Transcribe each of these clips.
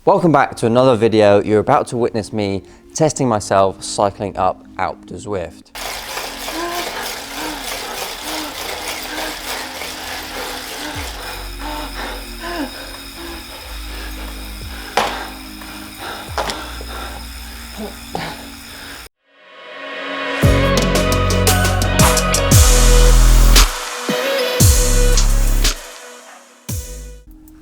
Welcome back to another video. You're about to witness me testing myself cycling up Alp Du Zwift.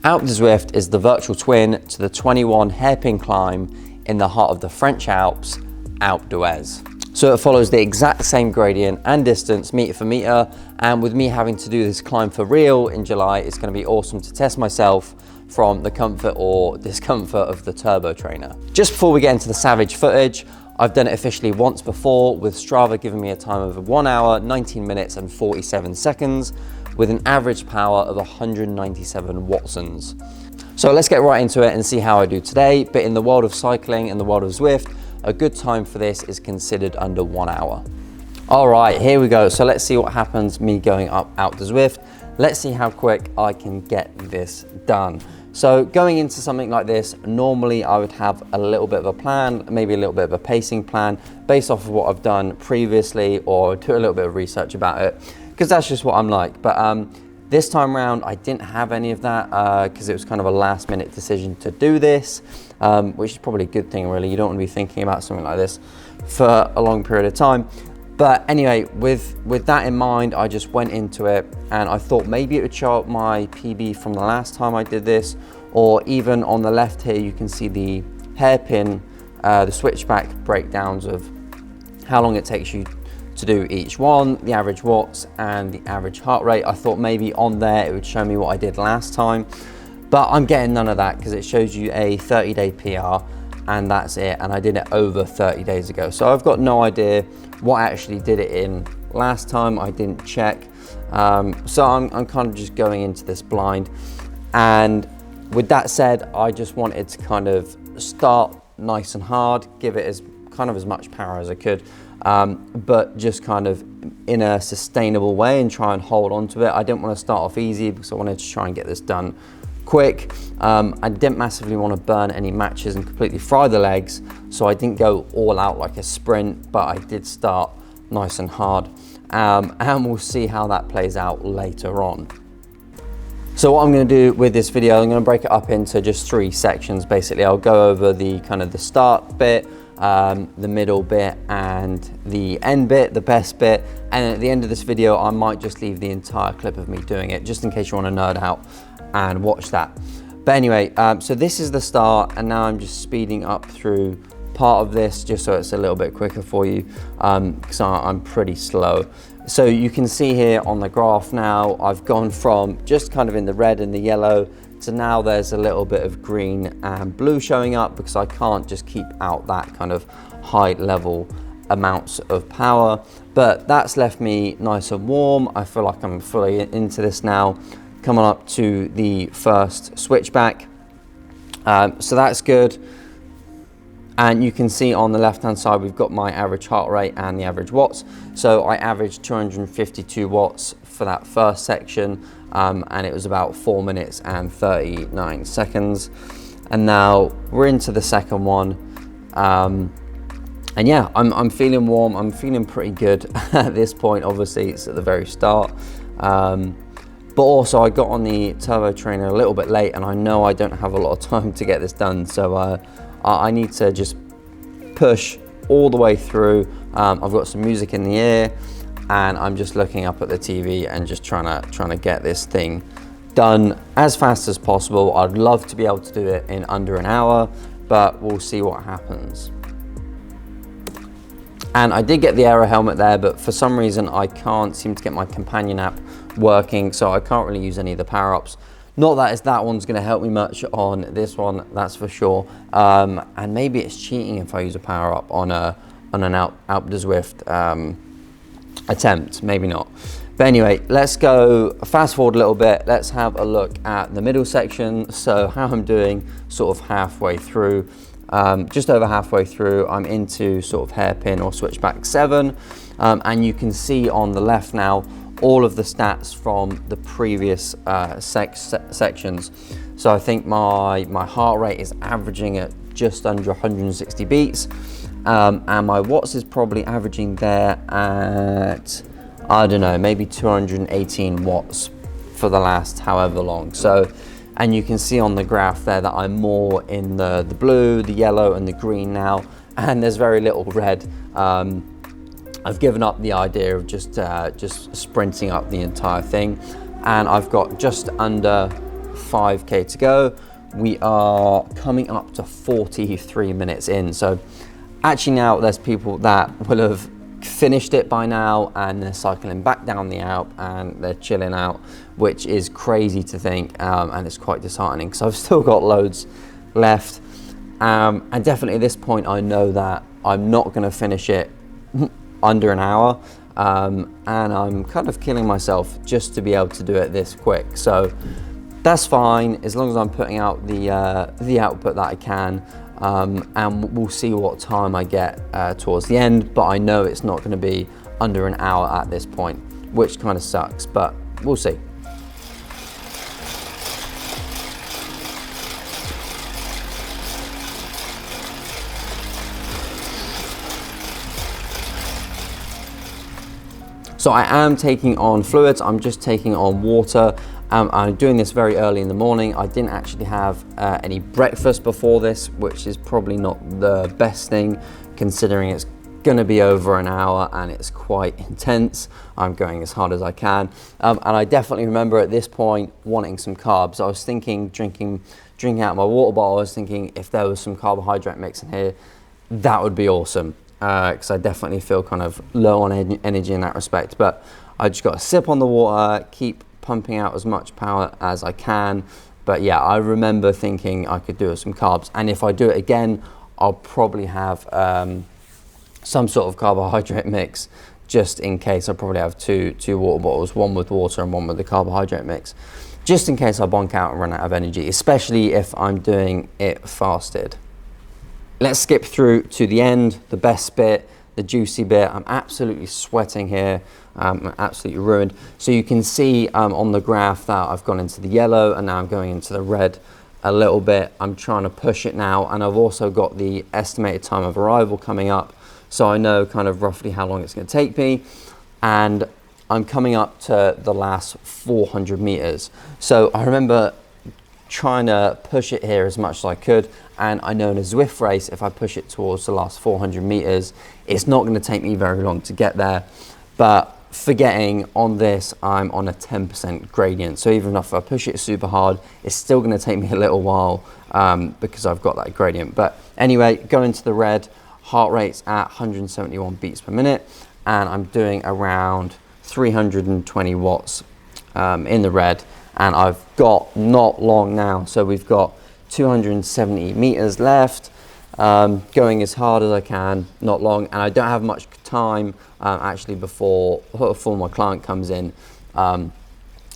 Alpe Du Zwift is the virtual twin to the 21 hairpin climb in the heart of the French Alps, Alpe d'Huez. So it follows the exact same gradient and distance meter for meter, and with me having to do this climb for real in July, it's going to be awesome to test myself from the comfort or discomfort of the turbo trainer. Just before we get into the savage footage, I've done it officially once before, with Strava giving me a time of 1 hour, 19 minutes and 47 seconds, with an average power of 197 watsons. So let's get right into it and see how I do today. But in the world of cycling and the world of Zwift, a good time for this is considered under 1 hour. All right, here we go. So let's see what happens me going up Alpe Du Zwift. Let's see how quick I can get this done. So going into something like this, normally I would have a little bit of a plan, maybe a little bit of a pacing plan based off of what I've done previously, or do a little bit of research about it, because that's just what I'm like. But this time around, I didn't have any of that because it was kind of a last minute decision to do this, which is probably a good thing really. You don't want to be thinking about something like this for a long period of time. But anyway, with that in mind, I just went into it and I thought maybe it would show up my PB from the last time I did this, or even on the left here, you can see the hairpin, the switchback breakdowns of how long it takes you to do each one, the average watts and the average heart rate. I thought maybe on there it would show me what I did last time, but I'm getting none of that because it shows you a 30-day PR and that's it, and I did it over 30 days ago. So I've got no idea what I actually did it in last time. I didn't check. So I'm kind of just going into this blind. And with that said, I just wanted to kind of start nice and hard, give it as much power as I could, but just kind of in a sustainable way and try and hold on to it. I didn't want to start off easy because I wanted to try and get this done quick. I didn't massively want to burn any matches and completely fry the legs, so I didn't go all out like a sprint, but I did start nice and hard, and we'll see how that plays out later on. So what I'm going to do with this video, I'm going to break it up into just 3 sections. Basically, I'll go over the kind of the start bit, the middle bit and the end bit, the best bit, and at the end of this video I might just leave the entire clip of me doing it, just in case you want to nerd out and watch that. But anyway, so this is the start, and now I'm just speeding up through part of this just so it's a little bit quicker for you, because I'm pretty slow. So you can see here on the graph now, I've gone from just kind of in the red and the yellow to now there's a little bit of green and blue showing up, because I can't just keep out that kind of high level amounts of power. But that's left me nice and warm. I feel like I'm fully into this now, coming up to the first switchback. So that's good. And you can see on the left hand side, we've got my average heart rate and the average watts. So I averaged 252 watts for that first section, and it was about 4 minutes and 39 seconds. And now we're into the second one. And yeah, I'm feeling warm. I'm feeling pretty good at this point. Obviously, it's at the very start. But also I got on the turbo trainer a little bit late, and I know I don't have a lot of time to get this done. So I need to just push all the way through. I've got some music in the ear, and I'm just looking up at the TV and just trying to get this thing done as fast as possible. I'd love to be able to do it in under an hour, but we'll see what happens. And I did get the aero helmet there, but for some reason I can't seem to get my companion app working, so I can't really use any of the power-ups. Not that that one's going to help me much on this one, that's for sure. And maybe it's cheating if I use a power-up on an Alpe Du Zwift attempt, maybe not. But anyway, let's go fast forward a little bit. Let's have a look at the middle section. So how I'm doing sort of halfway through. Just over halfway through, I'm into sort of hairpin or switchback 7, and you can see on the left now all of the stats from the previous sections. So I think my heart rate is averaging at just under 160 beats, and my watts is probably averaging there at, I don't know, maybe 218 watts for the last however long. So, and you can see on the graph there that I'm more in the blue, the yellow and the green now, and there's very little red. I've given up the idea of just sprinting up the entire thing, and I've got just under 5k to go. We are coming up to 43 minutes in. So actually now there's people that will have finished it by now and they're cycling back down the Alp and they're chilling out, which is crazy to think, and it's quite disheartening because I've still got loads left. And definitely at this point I know that I'm not going to finish it under an hour, and I'm kind of killing myself just to be able to do it this quick. So that's fine as long as I'm putting out the output that I can, and we'll see what time I get towards the end, but I know it's not going to be under an hour at this point, which kind of sucks, but we'll see. So I am taking on fluids, I'm just taking on water. I'm doing this very early in the morning. I didn't actually have any breakfast before this, which is probably not the best thing considering it's gonna be over an hour and it's quite intense. I'm going as hard as I can. And I definitely remember at this point wanting some carbs. I was thinking, drinking out my water bottle, I was thinking if there was some carbohydrate mix in here, that would be awesome. Because I definitely feel kind of low on energy in that respect, but I just got to sip on the water, keep pumping out as much power as I can. But yeah, I remember thinking I could do some carbs, and if I do it again, I'll probably have some sort of carbohydrate mix just in case. I'll probably have two water bottles, one with water and one with the carbohydrate mix, just in case I bonk out and run out of energy, especially if I'm doing it fasted. Let's skip through to the end, the best bit, the juicy bit. I'm absolutely sweating here. I'm absolutely ruined. So you can see on the graph that I've gone into the yellow and now I'm going into the red a little bit. I'm trying to push it now, and I've also got the estimated time of arrival coming up. So I know kind of roughly how long it's going to take me. And I'm coming up to the last 400 meters. So I remember trying to push it here as much as I could, and I know in a Zwift race if I push it towards the last 400 meters it's not going to take me very long to get there, but forgetting on this I'm on a 10% gradient, so even if I push it super hard it's still going to take me a little while because I've got that gradient. But anyway, going to the red, heart rate's at 171 beats per minute and I'm doing around 320 watts in the red. And I've got not long now, so we've got 270 meters left, going as hard as I can, not long, and I don't have much time actually before my client comes in,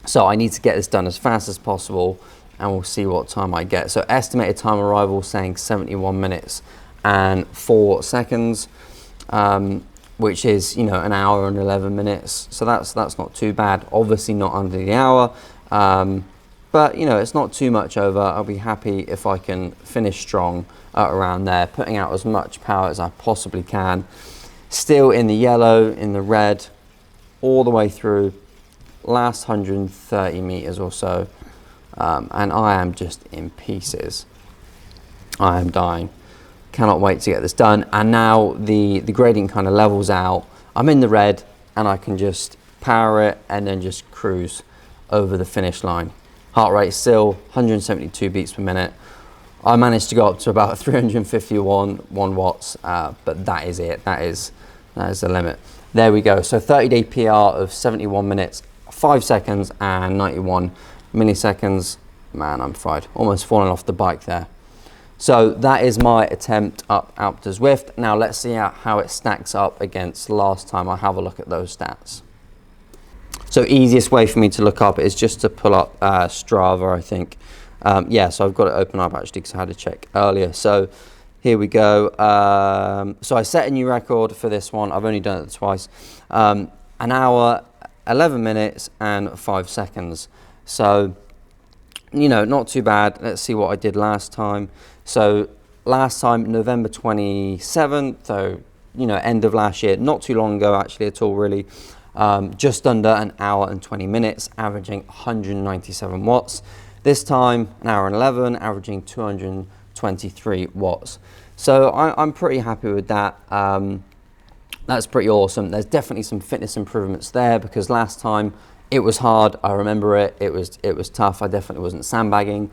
so I need to get this done as fast as possible, and we'll see what time I get. So estimated time arrival saying 71 minutes and 4 seconds, which is, you know, an hour and 11 minutes, so that's not too bad. Obviously not under the hour. But you know, it's not too much over. I'll be happy if I can finish strong around there, putting out as much power as I possibly can. Still in the yellow, in the red, all the way through, last 130 meters or so, and I am just in pieces. I am dying. Cannot wait to get this done. And now the gradient kind of levels out. I'm in the red and I can just power it and then just cruise over the finish line. Heart rate still 172 beats per minute. I managed to go up to about 351 watts, but that is it. That is the limit. There we go. So 30-day PR of 71 minutes, 5 seconds and 91 milliseconds. Man, I'm fried. Almost falling off the bike there. So that is my attempt up Alp Du Zwift. Now let's see how it stacks up against last time. I'll have a look at those stats. So easiest way for me to look up is just to pull up Strava, I think. Yeah, so I've got it open up actually because I had to check earlier. So here we go. So I set a new record for this one. I've only done it twice. An hour, 11 minutes and 5 seconds. So, you know, not too bad. Let's see what I did last time. So last time, November 27th, so, you know, end of last year, not too long ago actually at all really. Just under an hour and 20 minutes, averaging 197 watts. This time, an hour and 11, averaging 223 watts. So I'm pretty happy with that. That's pretty awesome. There's definitely some fitness improvements there because last time it was hard. I remember it. It was tough. I definitely wasn't sandbagging.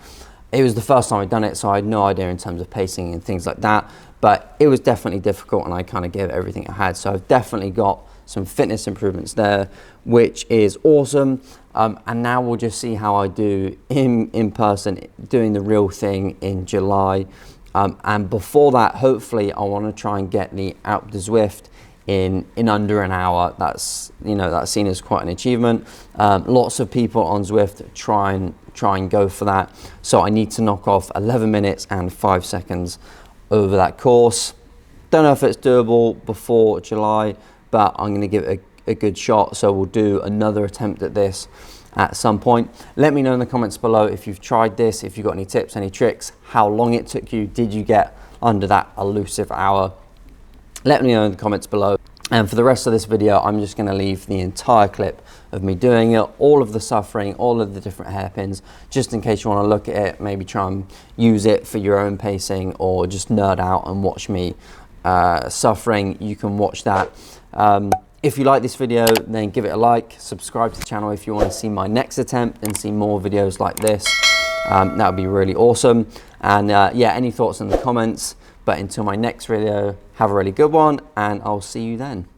It was the first time I'd done it, so I had no idea in terms of pacing and things like that. But it was definitely difficult, and I kind of gave it everything I had. So I've definitely got some fitness improvements there, which is awesome. And now we'll just see how I do in person, doing the real thing in July. And before that, hopefully, I want to try and get the Alp Du Zwift in under an hour. That's, you know, that's seen as quite an achievement. Lots of people on Zwift try and go for that. So I need to knock off 11 minutes and 5 seconds over that course. Don't know if it's doable before July, but I'm going to give it a good shot. So we'll do another attempt at this at some point. Let me know in the comments below if you've tried this, if you've got any tips, any tricks, how long it took you. Did you get under that elusive hour? Let me know in the comments below. And for the rest of this video, I'm just going to leave the entire clip of me doing it, all of the suffering, all of the different hairpins, just in case you want to look at it, maybe try and use it for your own pacing, or just nerd out and watch me suffering. You can watch that. If you like this video, then give it a like, subscribe to the channel if you want to see my next attempt and see more videos like this. That would be really awesome. And yeah, any thoughts in the comments. But until my next video, have a really good one, and I'll see you then.